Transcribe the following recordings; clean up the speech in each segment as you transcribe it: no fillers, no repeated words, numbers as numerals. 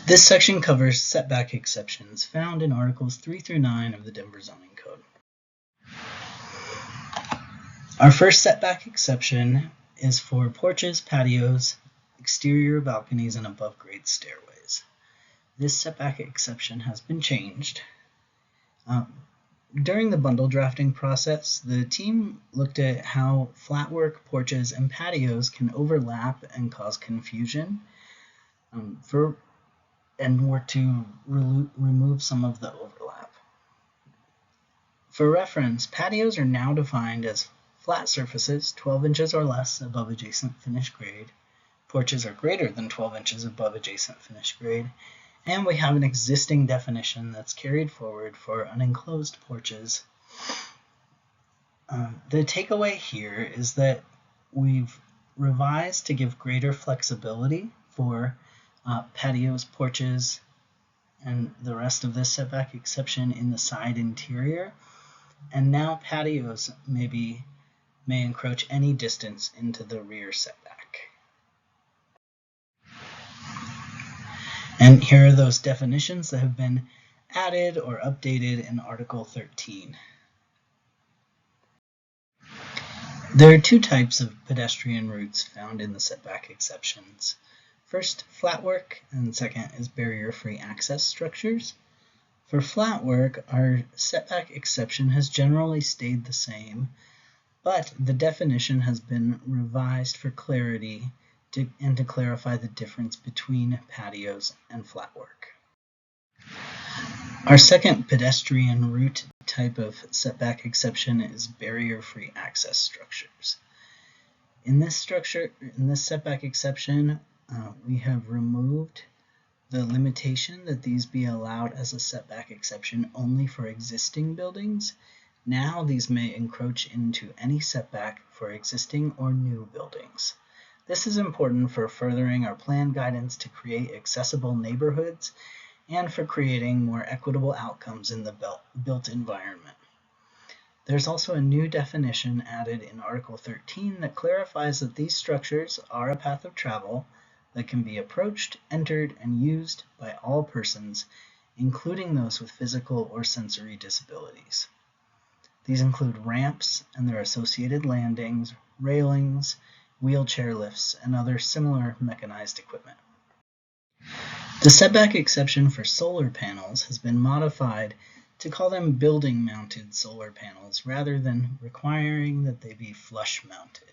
This section covers setback exceptions found in Articles 3 through 9 of the Denver Zoning Code. Our first setback exception is for porches, patios, exterior balconies, and above-grade stairways. This setback exception has been changed. During the bundle drafting process, the team looked at how flatwork, porches, and patios can overlap and cause confusion and work to remove some of the overlap. For reference, patios are now defined as flat surfaces 12 inches or less above adjacent finished grade. Porches are greater than 12 inches above adjacent finished grade. And we have an existing definition that's carried forward for unenclosed porches. The takeaway here is that we've revised to give greater flexibility for patios, porches, and the rest of this setback exception in the side interior. And now patios may encroach any distance into the rear setback. And here are those definitions that have been added or updated in Article 13. There are two types of pedestrian routes found in the setback exceptions. First, flatwork, and second is barrier-free access structures. For flatwork, our setback exception has generally stayed the same, but the definition has been revised for clarity and to clarify the difference between patios and flatwork. Our second pedestrian route type of setback exception is barrier-free access structures. In this setback exception, we have removed the limitation that these be allowed as a setback exception only for existing buildings. Now these may encroach into any setback for existing or new buildings. This is important for furthering our plan guidance to create accessible neighborhoods and for creating more equitable outcomes in the built environment. There's also a new definition added in Article 13 that clarifies that these structures are a path of travel that can be approached, entered, and used by all persons, including those with physical or sensory disabilities. These include ramps and their associated landings, railings, wheelchair lifts, and other similar mechanized equipment. The setback exception for solar panels has been modified to call them building-mounted solar panels rather than requiring that they be flush-mounted.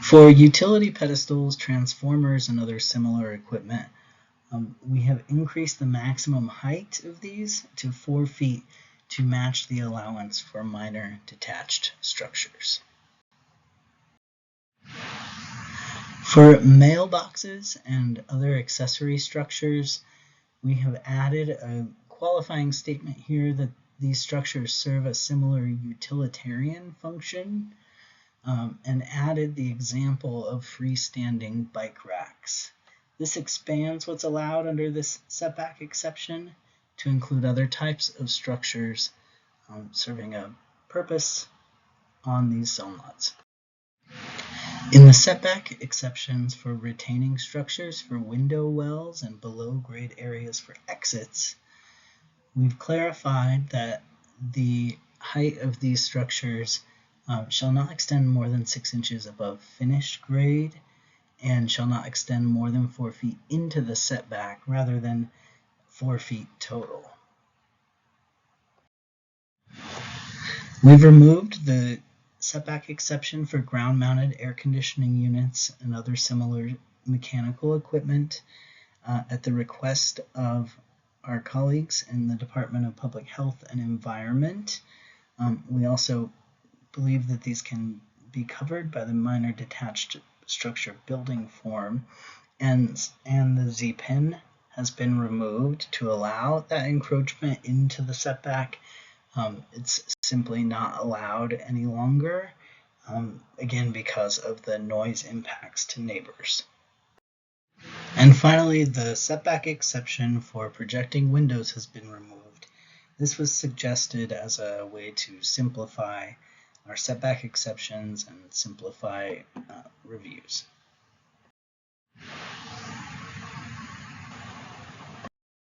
For utility pedestals, transformers, and other similar equipment, we have increased the maximum height of these to 4 feet to match the allowance for minor detached structures. For mailboxes and other accessory structures, we have added a qualifying statement here that these structures serve a similar utilitarian function, and added the example of freestanding bike racks. This expands what's allowed under this setback exception to include other types of structures serving a purpose on these zone lots. In the setback exceptions for retaining structures for window wells and below-grade areas for exits, we've clarified that the height of these structures shall not extend more than 6 inches above finished grade and shall not extend more than 4 feet into the setback rather than 4 feet total. We've removed the setback exception for ground-mounted air conditioning units and other similar mechanical equipment at the request of our colleagues in the Department of Public Health and Environment. We also believe that these can be covered by the minor detached structure building form, and the Z-pin has been removed to allow that encroachment into the setback. It's simply not allowed any longer, again because of the noise impacts to neighbors. And finally, the setback exception for projecting windows has been removed. This was suggested as a way to simplify our setback exceptions and simplify reviews.